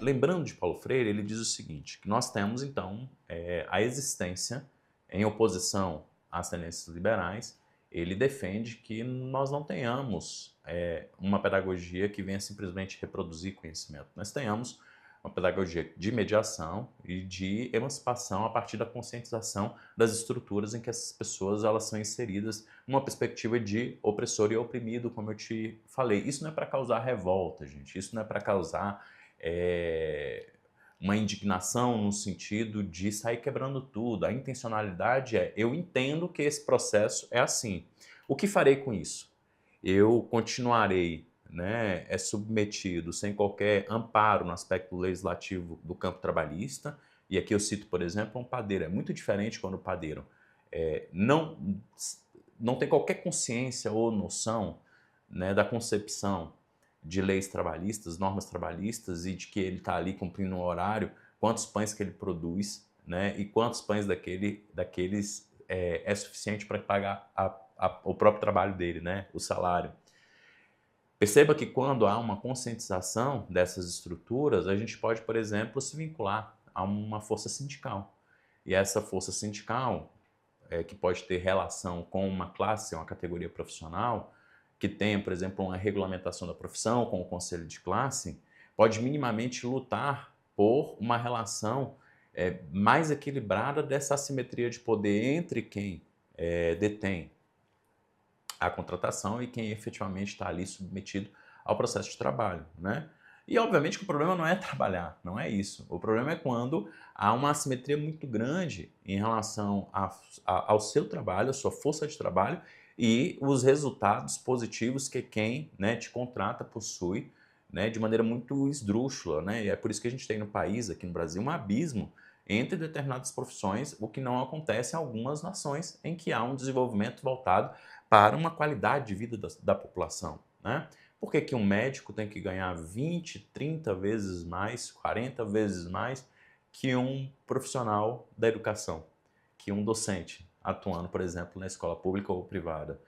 lembrando de Paulo Freire, ele diz o seguinte, que nós temos, então, a existência em oposição às tendências liberais. Ele defende que nós não tenhamos uma pedagogia que venha simplesmente reproduzir conhecimento. Nós tenhamos uma pedagogia de mediação e de emancipação a partir da conscientização das estruturas em que essas pessoas elas são inseridas numa perspectiva de opressor e oprimido, como eu te falei. Isso não é para causar revolta, gente. Isso não é para causar uma indignação no sentido de sair quebrando tudo. A intencionalidade eu entendo que esse processo é assim. O que farei com isso? Eu continuarei submetido sem qualquer amparo no aspecto legislativo do campo trabalhista, e aqui eu cito, por exemplo, um padeiro. É muito diferente quando o padeiro não tem qualquer consciência ou noção da concepção de leis trabalhistas, normas trabalhistas, e de que ele está ali cumprindo um horário, quantos pães que ele produz, e quantos pães daqueles é suficiente para pagar o próprio trabalho dele, o salário. Perceba que quando há uma conscientização dessas estruturas, a gente pode, por exemplo, se vincular a uma força sindical. E essa força sindical, que pode ter relação com uma classe, uma categoria profissional, que tenha, por exemplo, uma regulamentação da profissão com o conselho de classe, pode minimamente lutar por uma relação mais equilibrada dessa assimetria de poder entre quem detém a contratação e quem efetivamente está ali submetido ao processo de trabalho, E obviamente que o problema não é trabalhar, não é isso. O problema é quando há uma assimetria muito grande em relação ao seu trabalho, à sua força de trabalho e os resultados positivos que quem te contrata possui de maneira muito esdrúxula. E é por isso que a gente tem no país, aqui no Brasil, um abismo entre determinadas profissões, o que não acontece em algumas nações em que há um desenvolvimento voltado para uma qualidade de vida da população. Por que um médico tem que ganhar 20, 30 vezes mais, 40 vezes mais que um profissional da educação, que um docente atuando, por exemplo, na escola pública ou privada?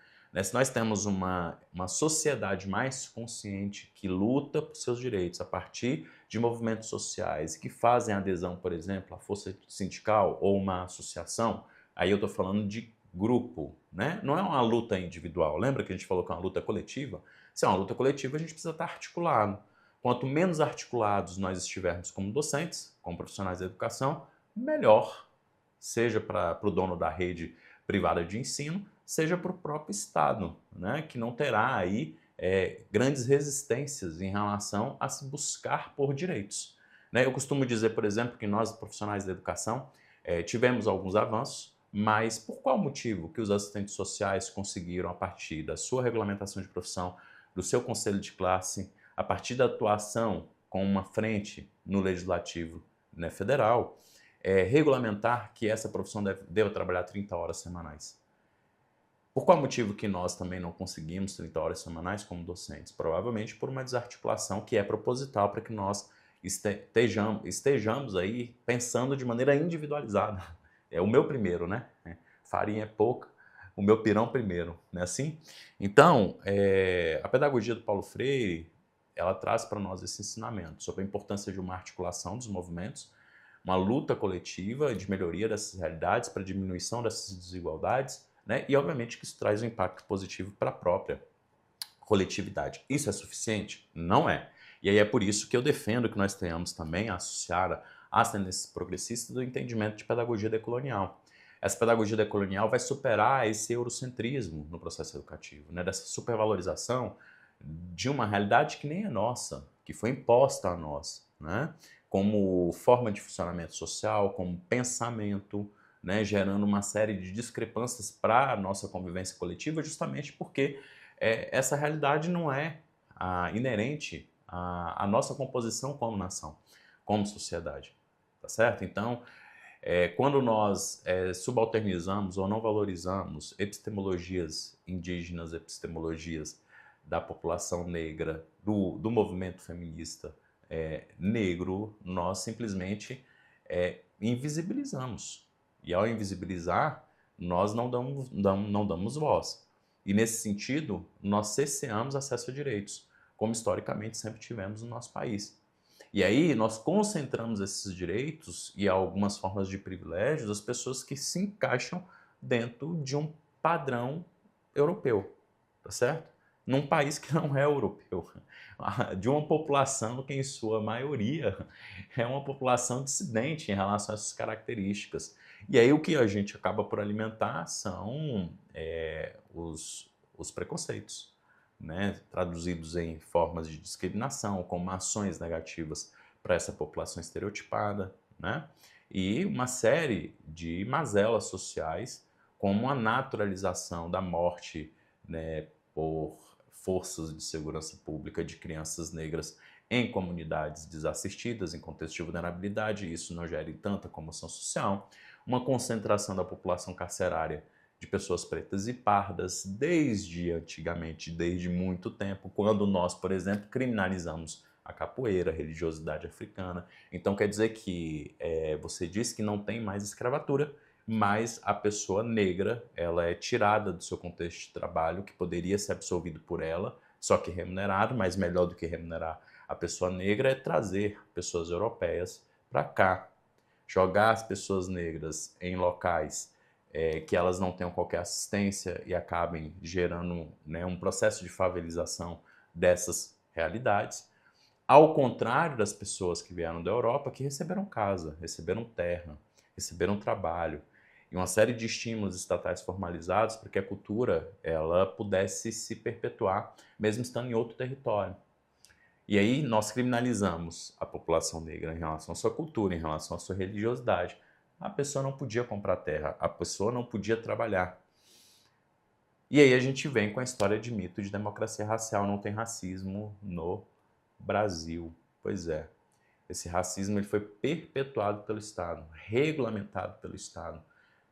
Se nós temos uma sociedade mais consciente que luta por seus direitos a partir de movimentos sociais que fazem adesão, por exemplo, à força sindical ou uma associação, aí eu estou falando de grupo, Não é uma luta individual. Lembra que a gente falou que é uma luta coletiva? Se é uma luta coletiva, a gente precisa estar articulado. Quanto menos articulados nós estivermos como docentes, como profissionais da educação, melhor. Seja para o dono da rede privada de ensino, seja para o próprio Estado, que não terá aí grandes resistências em relação a se buscar por direitos. Eu costumo dizer, por exemplo, que nós, profissionais da educação, tivemos alguns avanços, mas por qual motivo que os assistentes sociais conseguiram, a partir da sua regulamentação de profissão, do seu conselho de classe, a partir da atuação com uma frente no legislativo federal, regulamentar que essa profissão deva trabalhar 30 horas semanais? Por qual motivo que nós também não conseguimos 30 horas semanais como docentes? Provavelmente por uma desarticulação que é proposital para que nós estejamos aí pensando de maneira individualizada. É o meu primeiro, Farinha é pouca, o meu pirão primeiro, não é assim? Então, a pedagogia do Paulo Freire, ela traz para nós esse ensinamento sobre a importância de uma articulação dos movimentos, uma luta coletiva de melhoria dessas realidades, para diminuição dessas desigualdades, e obviamente que isso traz um impacto positivo para a própria coletividade. Isso é suficiente? Não é. E aí é por isso que eu defendo que nós tenhamos também associada às tendências progressistas do entendimento de pedagogia decolonial. Essa pedagogia decolonial vai superar esse eurocentrismo no processo educativo, dessa supervalorização de uma realidade que nem é nossa, que foi imposta a nós, como forma de funcionamento social, como pensamento, gerando uma série de discrepâncias para a nossa convivência coletiva, justamente porque essa realidade não é inerente à nossa composição como nação, como sociedade, tá certo? Então, quando nós subalternizamos ou não valorizamos epistemologias indígenas, epistemologias da população negra, do movimento feminista negro, nós simplesmente invisibilizamos. E ao invisibilizar, nós não damos voz. E nesse sentido, nós cesseamos acesso a direitos, como historicamente sempre tivemos no nosso país. E aí nós concentramos esses direitos e algumas formas de privilégios das pessoas que se encaixam dentro de um padrão europeu, tá certo? Num país que não é europeu, de uma população que em sua maioria é uma população dissidente em relação a essas características. E aí o que a gente acaba por alimentar são os preconceitos, né, traduzidos em formas de discriminação, como ações negativas para essa população estereotipada, né, e uma série de mazelas sociais, como a naturalização da morte, né, por forças de segurança pública de crianças negras em comunidades desassistidas, em contexto de vulnerabilidade, e isso não gera tanta comoção social, uma concentração da população carcerária de pessoas pretas e pardas desde antigamente, desde muito tempo, quando nós, por exemplo, criminalizamos a capoeira, a religiosidade africana. Então quer dizer que você diz que não tem mais escravatura, mas a pessoa negra ela é tirada do seu contexto de trabalho, que poderia ser absorvido por ela, só que remunerado, mas melhor do que remunerar a pessoa negra é trazer pessoas europeias para cá, jogar as pessoas negras em locais que elas não tenham qualquer assistência e acabem gerando, né, um processo de favelização dessas realidades, ao contrário das pessoas que vieram da Europa, que receberam casa, receberam terra, receberam trabalho e uma série de estímulos estatais formalizados para que a cultura ela pudesse se perpetuar mesmo estando em outro território. E aí nós criminalizamos a população negra em relação à sua cultura, em relação à sua religiosidade. A pessoa não podia comprar terra, a pessoa não podia trabalhar. E aí a gente vem com a história de mito de democracia racial, não tem racismo no Brasil. Pois é, esse racismo ele foi perpetuado pelo Estado, regulamentado pelo Estado.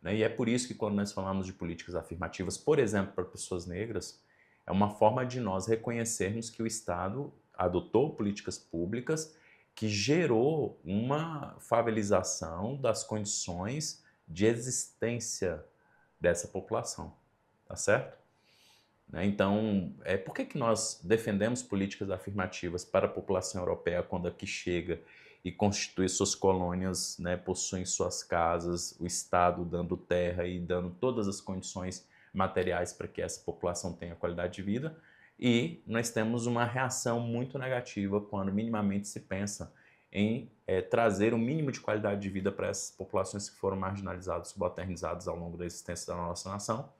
Né? E é por isso que quando nós falamos de políticas afirmativas, por exemplo, para pessoas negras, é uma forma de nós reconhecermos que o Estado adotou políticas públicas que gerou uma favelização das condições de existência dessa população, tá certo? Então, por que nós defendemos políticas afirmativas para a população europeia quando aqui chega e constitui suas colônias, né, possuem suas casas, o Estado dando terra e dando todas as condições materiais para que essa população tenha qualidade de vida, e nós temos uma reação muito negativa quando minimamente se pensa em trazer o mínimo de qualidade de vida para essas populações que foram marginalizadas, subalternizadas ao longo da existência da nossa nação,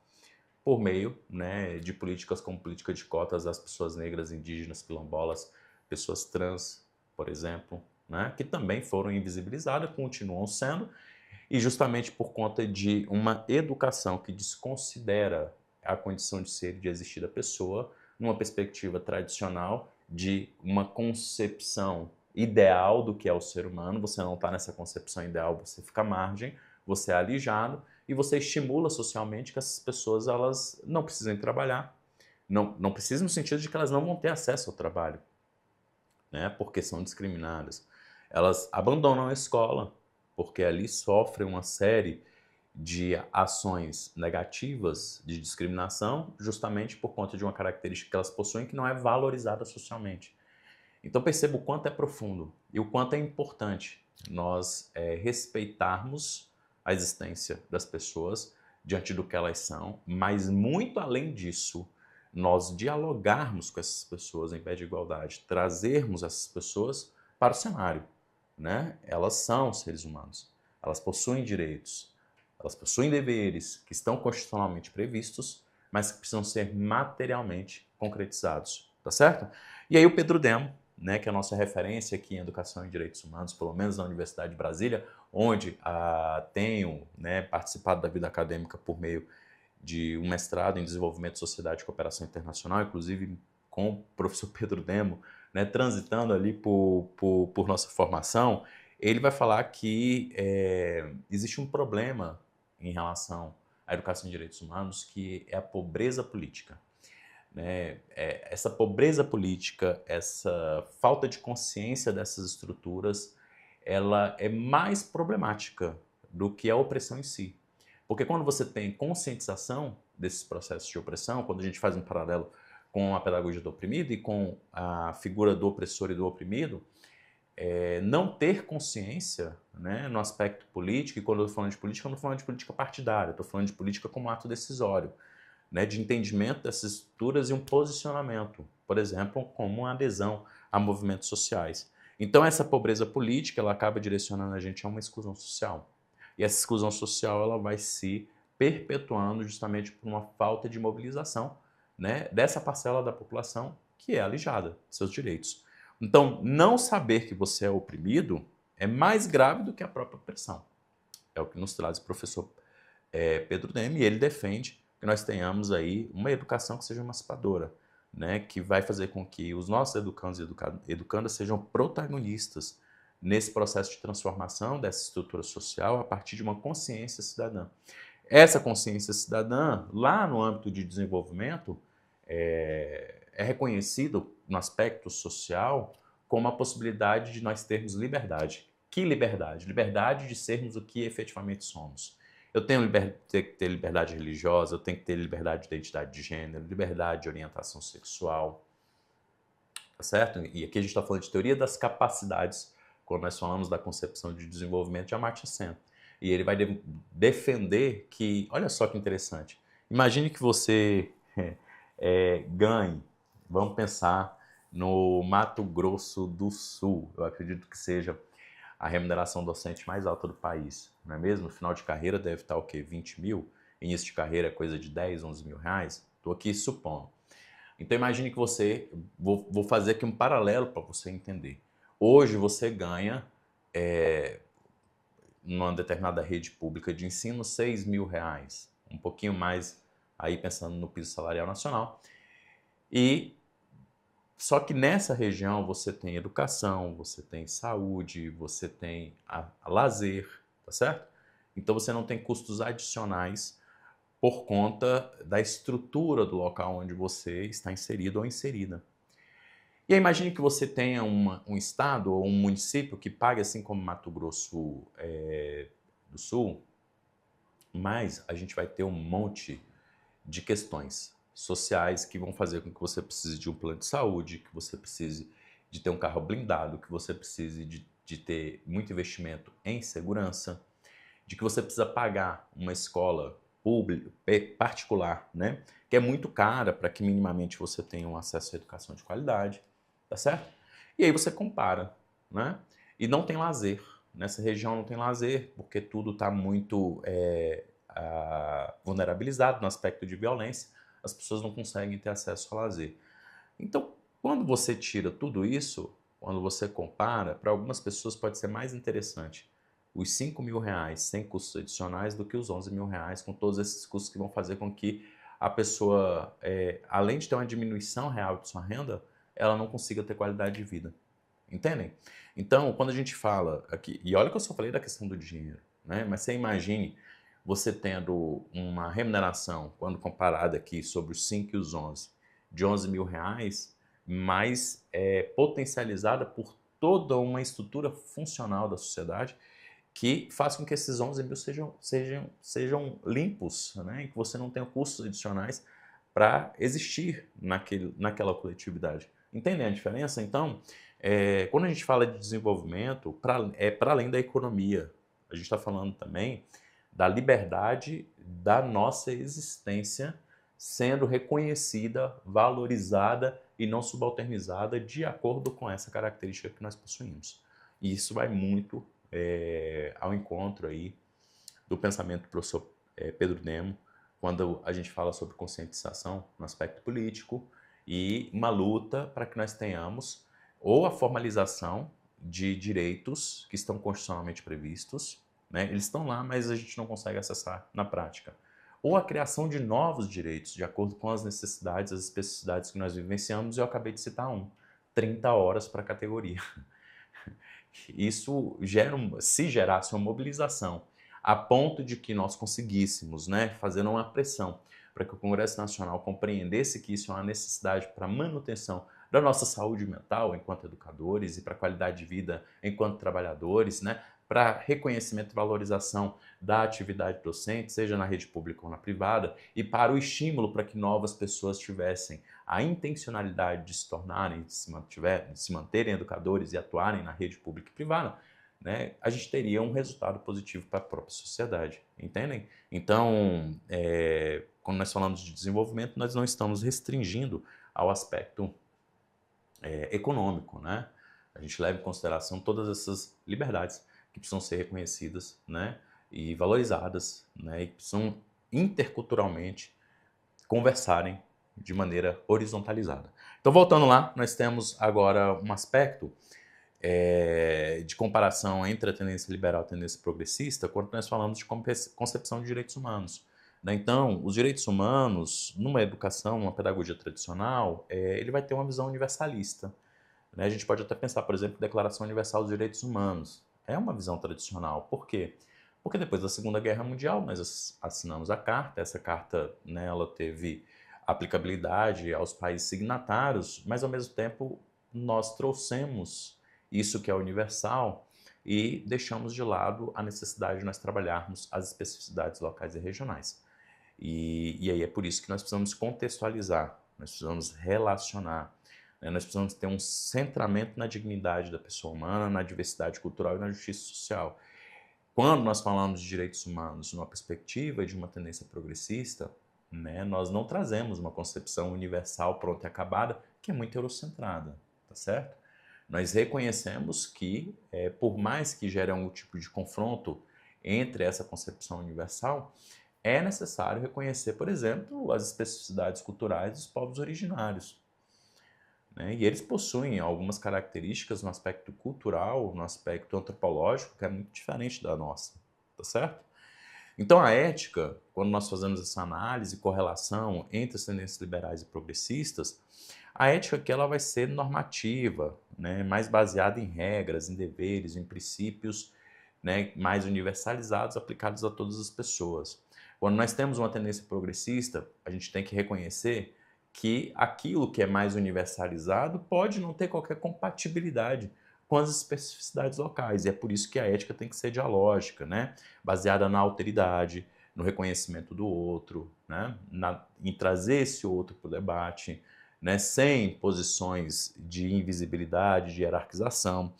por meio, né, de políticas como política de cotas das pessoas negras, indígenas, quilombolas, pessoas trans, por exemplo, né, que também foram invisibilizadas, continuam sendo, e justamente por conta de uma educação que desconsidera a condição de ser e de existir da pessoa, numa perspectiva tradicional de uma concepção ideal do que é o ser humano. Você não está nessa concepção ideal, você fica à margem, você é alijado e você estimula socialmente que essas pessoas elas não precisem trabalhar. Não precisam no sentido de que elas não vão ter acesso ao trabalho, né, porque são discriminadas. Elas abandonam a escola, porque ali sofrem uma série de ações negativas de discriminação, justamente por conta de uma característica que elas possuem que não é valorizada socialmente. Então perceba o quanto é profundo e o quanto é importante nós respeitarmos a existência das pessoas diante do que elas são, mas muito além disso, nós dialogarmos com essas pessoas em pé de igualdade, trazermos essas pessoas para o cenário, né? Elas são seres humanos, elas possuem direitos, elas possuem deveres que estão constitucionalmente previstos, mas que precisam ser materialmente concretizados, tá certo? E aí o Pedro Demo, né, que é a nossa referência aqui em Educação e Direitos Humanos, pelo menos na Universidade de Brasília, onde tenho, né, participado da vida acadêmica por meio de um mestrado em Desenvolvimento de Sociedade e Cooperação Internacional, inclusive com o professor Pedro Demo, né, transitando ali por nossa formação, ele vai falar que existe um problema em relação à educação em direitos humanos, que é a pobreza política. Né? Essa pobreza política, essa falta de consciência dessas estruturas, ela é mais problemática do que a opressão em si. Porque quando você tem conscientização desses processos de opressão, quando a gente faz um paralelo com a pedagogia do oprimido e com a figura do opressor e do oprimido, não ter consciência, né, no aspecto político, e quando eu estou falando de política, eu não estou falando de política partidária, estou falando de política como ato decisório, né, de entendimento dessas estruturas e um posicionamento, por exemplo, como uma adesão a movimentos sociais. Então essa pobreza política, ela acaba direcionando a gente a uma exclusão social. E essa exclusão social, ela vai se perpetuando justamente por uma falta de mobilização, né, dessa parcela da população que é alijada, seus direitos. Então, não saber que você é oprimido é mais grave do que a própria opressão. É o que nos traz o professor Pedro Demme, e ele defende que nós tenhamos aí uma educação que seja emancipadora, né, que vai fazer com que os nossos educandos e educandas sejam protagonistas nesse processo de transformação dessa estrutura social a partir de uma consciência cidadã. Essa consciência cidadã, lá no âmbito de desenvolvimento, é reconhecido no aspecto social como a possibilidade de nós termos liberdade. Que liberdade? Liberdade de sermos o que efetivamente somos. Eu tenho que ter liberdade religiosa, eu tenho que ter liberdade de identidade de gênero, liberdade de orientação sexual, tá certo? E aqui a gente está falando de teoria das capacidades, quando nós falamos da concepção de desenvolvimento de Amartya Sen. E ele vai defender que, olha só que interessante, imagine que você ganhe, vamos pensar no Mato Grosso do Sul, eu acredito que seja a remuneração docente mais alta do país, não é mesmo? No final de carreira deve estar o quê? 20 mil? Início de carreira é coisa de 10, 11 mil reais? Estou aqui supondo. Então imagine que você, vou fazer aqui um paralelo para você entender. Hoje você ganha, numa determinada rede pública de ensino, 6 mil reais, um pouquinho mais aí pensando no piso salarial nacional. E só que nessa região você tem educação, você tem saúde, você tem a lazer, tá certo? Então você não tem custos adicionais por conta da estrutura do local onde você está inserido ou inserida. E aí, imagine que você tenha um estado ou um município que pague assim como Mato Grosso do Sul, mas a gente vai ter um monte de questões sociais que vão fazer com que você precise de um plano de saúde, que você precise de ter um carro blindado, que você precise de ter muito investimento em segurança, de que você precisa pagar uma escola pública, particular, né, que é muito cara para que minimamente você tenha um acesso à educação de qualidade, tá certo? E aí você compara, né? E não tem lazer. Nessa região não tem lazer, porque tudo está muito vulnerabilizado no aspecto de violência, as pessoas não conseguem ter acesso ao lazer. Então, quando você tira tudo isso, quando você compara, para algumas pessoas pode ser mais interessante os 5 mil reais sem custos adicionais do que os 11 mil reais com todos esses custos que vão fazer com que a pessoa, além de ter uma diminuição real de sua renda, ela não consiga ter qualidade de vida. Entendem? Então, quando a gente fala aqui, e olha que eu só falei da questão do dinheiro, né? Mas você imagine você tendo uma remuneração, quando comparada aqui sobre os 5 e os 11, de 11 mil reais, mas potencializada por toda uma estrutura funcional da sociedade que faz com que esses 11 mil sejam limpos, né? E que você não tenha custos adicionais para existir naquela coletividade. Entendem a diferença? Então, quando a gente fala de desenvolvimento, para além da economia, a gente está falando também da liberdade da nossa existência sendo reconhecida, valorizada e não subalternizada de acordo com essa característica que nós possuímos. E isso vai muito ao encontro aí do pensamento do professor Pedro Demme, quando a gente fala sobre conscientização no aspecto político e uma luta para que nós tenhamos ou a formalização de direitos que estão constitucionalmente previstos, né? Eles estão lá, mas a gente não consegue acessar na prática. Ou a criação de novos direitos, de acordo com as necessidades, as especificidades que nós vivenciamos, e eu acabei de citar 30 horas para a categoria. Isso se gerasse uma mobilização a ponto de que nós conseguíssemos, né, fazer uma pressão para que o Congresso Nacional compreendesse que isso é uma necessidade para a manutenção da nossa saúde mental enquanto educadores e para a qualidade de vida enquanto trabalhadores, né, para reconhecimento e valorização da atividade docente, seja na rede pública ou na privada, e para o estímulo para que novas pessoas tivessem a intencionalidade de se tornarem, de se manterem educadores e atuarem na rede pública e privada, né, a gente teria um resultado positivo para a própria sociedade, entendem? Então, quando nós falamos de desenvolvimento, nós não estamos restringindo ao aspecto econômico, né? A gente leva em consideração todas essas liberdades que precisam ser reconhecidas, né, e valorizadas, né, e que precisam interculturalmente conversarem de maneira horizontalizada. Então, voltando lá, nós temos agora um aspecto de comparação entre a tendência liberal e a tendência progressista quando nós falamos de concepção de direitos humanos. Né? Então, os direitos humanos, numa educação, numa pedagogia tradicional, ele vai ter uma visão universalista. Né? A gente pode até pensar, por exemplo, Declaração Universal dos Direitos Humanos. É uma visão tradicional. Por quê? Porque depois da Segunda Guerra Mundial nós assinamos a carta. Essa carta, né, ela teve aplicabilidade aos países signatários, mas ao mesmo tempo nós trouxemos isso que é universal e deixamos de lado a necessidade de nós trabalharmos as especificidades locais e regionais. E aí é por isso que nós precisamos contextualizar, nós precisamos relacionar, né? Nós precisamos ter um centramento na dignidade da pessoa humana, na diversidade cultural e na justiça social. Quando nós falamos de direitos humanos numa perspectiva de uma tendência progressista, né, nós não trazemos uma concepção universal pronta e acabada, que é muito eurocentrada, tá certo? Nós reconhecemos que, por mais que gere algum tipo de confronto entre essa concepção universal, é necessário reconhecer, por exemplo, as especificidades culturais dos povos originários. Né? E eles possuem algumas características no aspecto cultural, no aspecto antropológico, que é muito diferente da nossa, tá certo? Então a ética, quando nós fazemos essa análise e correlação entre as tendências liberais e progressistas, a ética aqui ela vai ser normativa, né? Mais baseada em regras, em deveres, em princípios, né, mais universalizados, aplicados a todas as pessoas. Quando nós temos uma tendência progressista, a gente tem que reconhecer que aquilo que é mais universalizado pode não ter qualquer compatibilidade com as especificidades locais. E é por isso que a ética tem que ser dialógica, né? Baseada na alteridade, no reconhecimento do outro, né? Em trazer esse outro para o debate, né? Sem posições de invisibilidade, de hierarquização.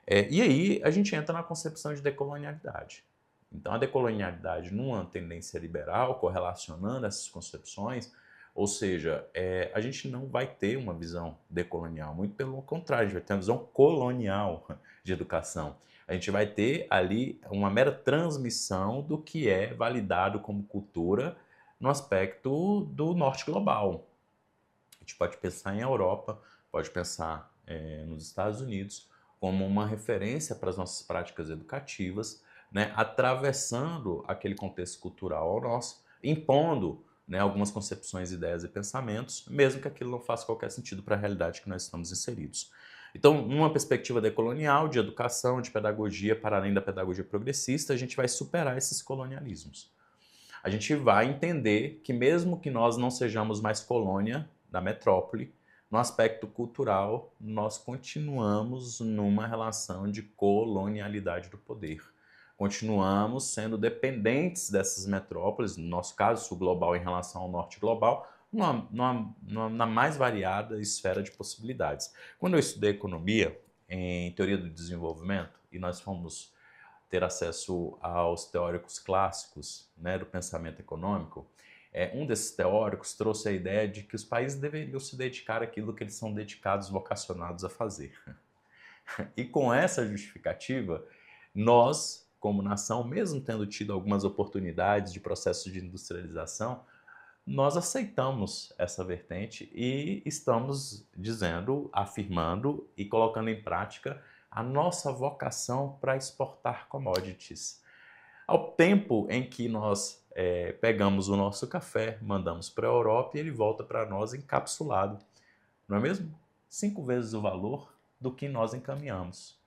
E aí a gente entra na concepção de decolonialidade. Então, a decolonialidade, numa tendência liberal, correlacionando essas concepções, ou seja, a gente não vai ter uma visão decolonial, muito pelo contrário, a gente vai ter uma visão colonial de educação. A gente vai ter ali uma mera transmissão do que é validado como cultura no aspecto do norte global. A gente pode pensar em Europa, pode pensar nos Estados Unidos como uma referência para as nossas práticas educativas, né, atravessando aquele contexto cultural ao nosso, impondo, né, algumas concepções, ideias e pensamentos, mesmo que aquilo não faça qualquer sentido para a realidade que nós estamos inseridos. Então, numa perspectiva decolonial, de educação, de pedagogia, para além da pedagogia progressista, a gente vai superar esses colonialismos. A gente vai entender que mesmo que nós não sejamos mais colônia da metrópole, no aspecto cultural, nós continuamos numa relação de colonialidade do poder. Continuamos sendo dependentes dessas metrópoles, no nosso caso, sul global em relação ao norte global, na mais variada esfera de possibilidades. Quando eu estudei economia, em teoria do desenvolvimento, e nós fomos ter acesso aos teóricos clássicos, né, do pensamento econômico, um desses teóricos trouxe a ideia de que os países deveriam se dedicar àquilo que eles são dedicados, vocacionados a fazer. E com essa justificativa, nós, como nação, mesmo tendo tido algumas oportunidades de processo de industrialização, nós aceitamos essa vertente e estamos dizendo, afirmando e colocando em prática a nossa vocação para exportar commodities. Ao tempo em que nós pegamos o nosso café, mandamos para a Europa e ele volta para nós encapsulado, não é mesmo? 5 vezes o valor do que nós encaminhamos.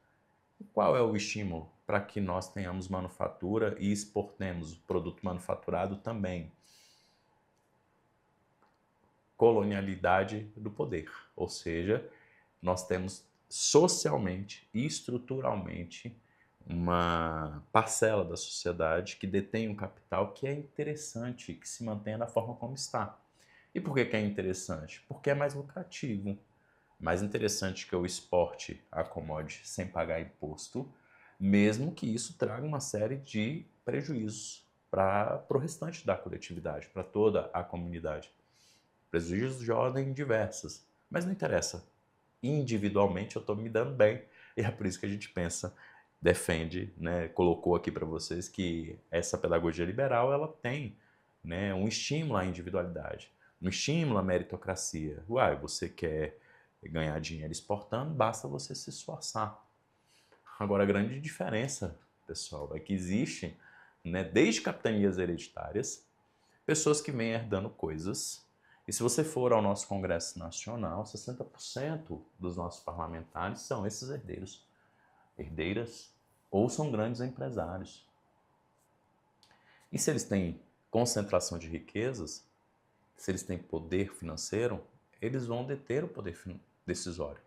E qual é o estímulo para que nós tenhamos manufatura e exportemos o produto manufaturado também? Colonialidade do poder, ou seja, nós temos socialmente e estruturalmente uma parcela da sociedade que detém um capital que é interessante que se mantenha da forma como está. E por que é interessante? Porque é mais lucrativo. Mais interessante que eu exporte a commodity sem pagar imposto, mesmo que isso traga uma série de prejuízos para o restante da coletividade, para toda a comunidade. Prejuízos de ordem diversas, mas não interessa. Individualmente eu estou me dando bem e é por isso que a gente pensa, defende, né, colocou aqui para vocês que essa pedagogia liberal ela tem, né, um estímulo à individualidade, um estímulo à meritocracia. Uai, você quer ganhar dinheiro exportando, basta você se esforçar. Agora, a grande diferença, pessoal, é que existe, né, desde capitanias hereditárias, pessoas que vêm herdando coisas. E se você for ao nosso Congresso Nacional, 60% dos nossos parlamentares são esses herdeiros, herdeiras, ou são grandes empresários. E se eles têm concentração de riquezas, se eles têm poder financeiro, eles vão deter o poder decisório.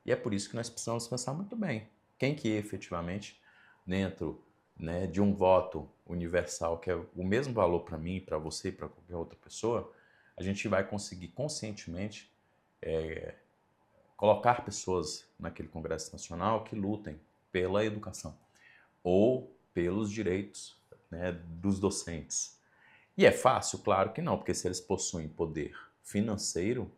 E é por isso que nós precisamos pensar muito bem. Quem que efetivamente, dentro, né, de um voto universal, que é o mesmo valor para mim, para você e para qualquer outra pessoa, a gente vai conseguir conscientemente colocar pessoas naquele Congresso Nacional que lutem pela educação ou pelos direitos, né, dos docentes. E é fácil? Claro que não, porque se eles possuem poder financeiro,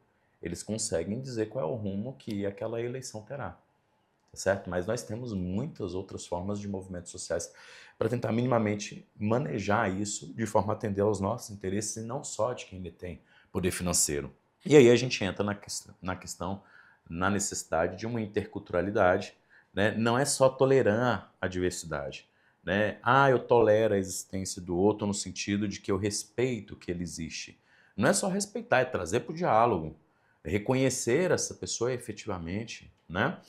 eles conseguem dizer qual é o rumo que aquela eleição terá, tá certo? Mas nós temos muitas outras formas de movimentos sociais para tentar minimamente manejar isso de forma a atender aos nossos interesses e não só de quem detém poder financeiro. E aí a gente entra na questão, na necessidade de uma interculturalidade, né? Não é só tolerar a diversidade, né? Ah, eu tolero a existência do outro no sentido de que eu respeito que ele existe. Não é só respeitar, é trazer para o diálogo, é reconhecer essa pessoa efetivamente, né?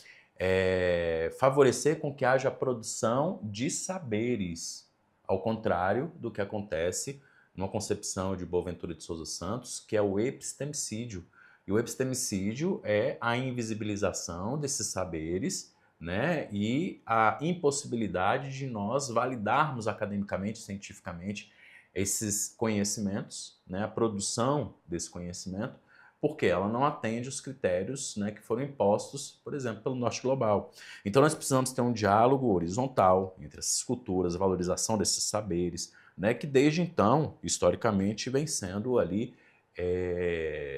Favorecer com que haja produção de saberes, ao contrário do que acontece numa concepção de Boaventura de Souza Santos, que é o epistemicídio. E o epistemicídio é a invisibilização desses saberes, né, e a impossibilidade de nós validarmos academicamente, cientificamente, esses conhecimentos, né, a produção desse conhecimento, porque ela não atende os critérios, né, que foram impostos, por exemplo, pelo Norte Global. Então nós precisamos ter um diálogo horizontal entre essas culturas, a valorização desses saberes, né, que desde então, historicamente, vem sendo ali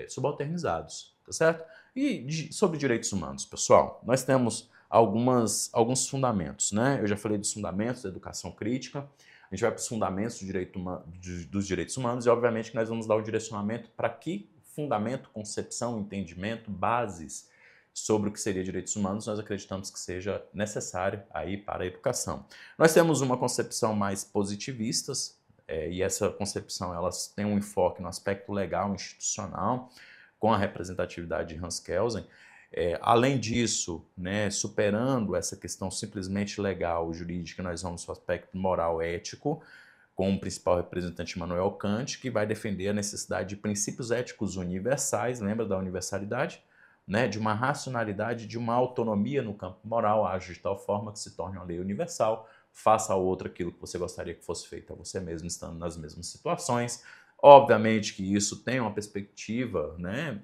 subalternizados, tá certo? E sobre direitos humanos, pessoal, nós temos alguns fundamentos, né? Eu já falei dos fundamentos da educação crítica, a gente vai para os fundamentos dos direitos humanos e, obviamente, que nós vamos dar o direcionamento para que fundamento, concepção, entendimento, bases sobre o que seria direitos humanos, nós acreditamos que seja necessário aí para a educação. Nós temos uma concepção mais positivista, e essa concepção elas tem um enfoque no aspecto legal, institucional, com a representatividade de Hans Kelsen. Além disso, né, superando essa questão simplesmente legal, jurídica, nós vamos para o aspecto moral, ético, com o principal representante Immanuel Kant, que vai defender a necessidade de princípios éticos universais, lembra da universalidade? Né, de uma racionalidade, de uma autonomia no campo moral, age de tal forma que se torne uma lei universal, faça ao outro aquilo que você gostaria que fosse feito a você mesmo, estando nas mesmas situações. Obviamente que isso tem uma perspectiva, né,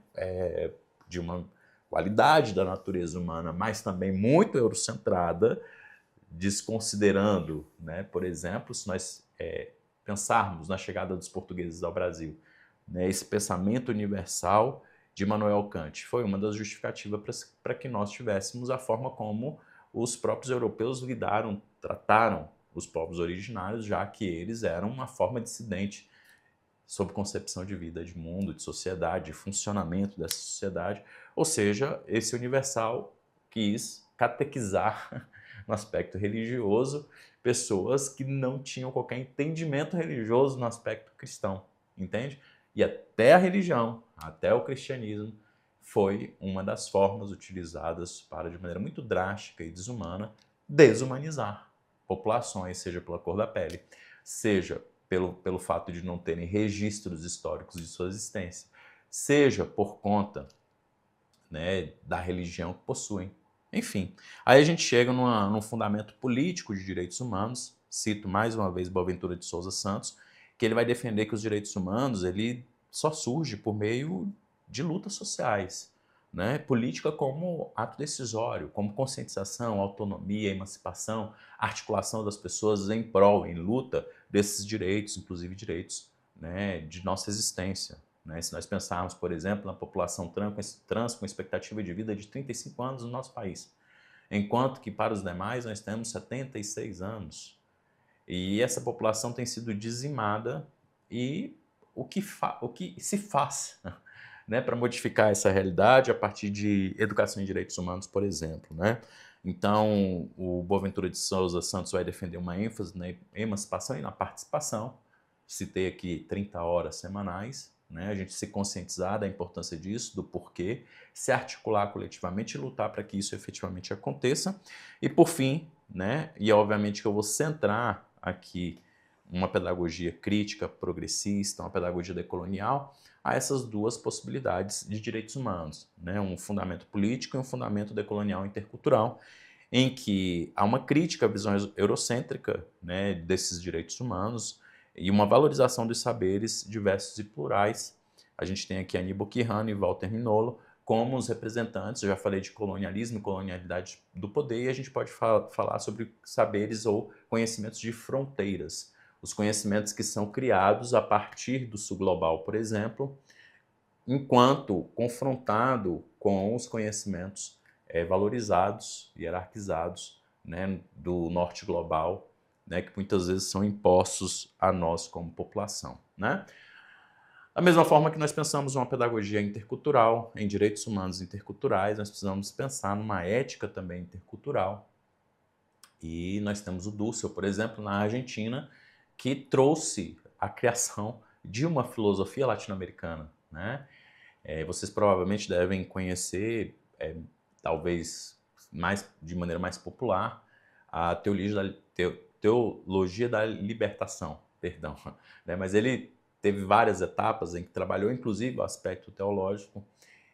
de uma qualidade da natureza humana, mas também muito eurocentrada, desconsiderando, né, por exemplo, se nós pensarmos na chegada dos portugueses ao Brasil, né, esse pensamento universal de Immanuel Kant foi uma das justificativas para que nós tivéssemos a forma como os próprios europeus trataram os povos originários, já que eles eram uma forma dissidente sob concepção de vida, de mundo, de sociedade, de funcionamento dessa sociedade. Ou seja, esse universal quis catequizar no aspecto religioso pessoas que não tinham qualquer entendimento religioso no aspecto cristão, entende? E até a religião, até o cristianismo, foi uma das formas utilizadas para, de maneira muito drástica e desumana, desumanizar populações, seja pela cor da pele, seja pelo fato de não terem registros históricos de sua existência, seja por conta, né, da religião que possuem. Enfim, aí a gente chega num fundamento político de direitos humanos, cito mais uma vez Boaventura de Souza Santos, que ele vai defender que os direitos humanos ele só surge por meio de lutas sociais, né? Política como ato decisório, como conscientização, autonomia, emancipação, articulação das pessoas em prol, em luta desses direitos, inclusive direitos, né, de nossa existência. Né? Se nós pensarmos, por exemplo, na população trans com expectativa de vida de 35 anos no nosso país, enquanto que para os demais nós temos 76 anos. E essa população tem sido dizimada e o que se faz né, para modificar essa realidade a partir de educação em direitos humanos, por exemplo. Né? Então, o Boaventura de Souza Santos vai defender uma ênfase na emancipação e na participação. Citei aqui 30 horas semanais, né? A gente se conscientizar da importância disso, do porquê, se articular coletivamente e lutar para que isso efetivamente aconteça. E por fim, né, e obviamente que eu vou centrar aqui uma pedagogia crítica, progressista, uma pedagogia decolonial, a essas duas possibilidades de direitos humanos, né? Um fundamento político e um fundamento decolonial intercultural, em que há uma crítica à visão eurocêntrica, né, desses direitos humanos, e uma valorização dos saberes diversos e plurais. A gente tem aqui Aníbal Quijano e Walter Mignolo como os representantes, eu já falei de colonialismo e colonialidade do poder, e a gente pode falar sobre saberes ou conhecimentos de fronteiras, os conhecimentos que são criados a partir do sul global, por exemplo, enquanto confrontado com os conhecimentos valorizados, hierarquizados, né, do norte global, né, que muitas vezes são impostos a nós como população. Né? Da mesma forma que nós pensamos uma pedagogia intercultural, em direitos humanos interculturais, nós precisamos pensar numa ética também intercultural. E nós temos o Dussel, por exemplo, na Argentina, que trouxe a criação de uma filosofia latino-americana. Né? Vocês provavelmente devem conhecer, talvez de maneira mais popular, a teologia da libertação, perdão, né? Mas ele teve várias etapas em que trabalhou, inclusive, o aspecto teológico,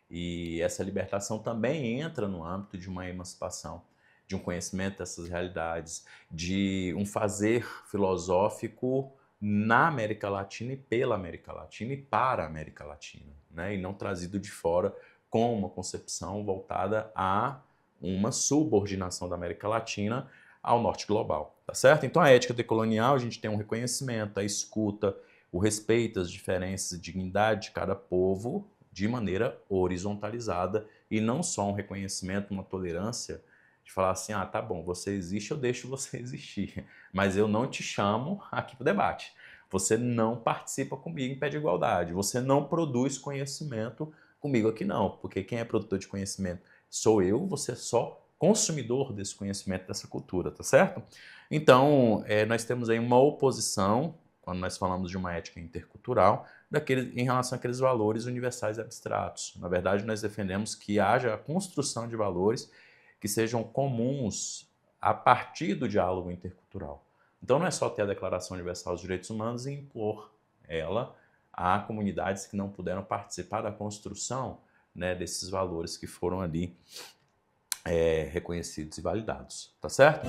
e essa libertação também entra no âmbito de uma emancipação, de um conhecimento dessas realidades, de um fazer filosófico na América Latina e pela América Latina e para a América Latina, né? E não trazido de fora com uma concepção voltada a uma subordinação da América Latina ao norte global, tá certo? Então a ética decolonial, a gente tem um reconhecimento, a escuta, o respeito às diferenças e dignidade de cada povo de maneira horizontalizada e não só um reconhecimento, uma tolerância de falar assim, ah, tá bom, você existe, eu deixo você existir, mas eu não te chamo aqui para o debate. Você não participa comigo em pé de igualdade, você não produz conhecimento comigo aqui não, porque quem é produtor de conhecimento sou eu, você é só consumidor desse conhecimento, dessa cultura, tá certo? Então, nós temos aí uma oposição, quando nós falamos de uma ética intercultural, em relação àqueles valores universais e abstratos. Na verdade, nós defendemos que haja a construção de valores que sejam comuns a partir do diálogo intercultural. Então, não é só ter a Declaração Universal dos Direitos Humanos e impor ela a comunidades que não puderam participar da construção, né, desses valores que foram ali reconhecidos e validados, tá certo?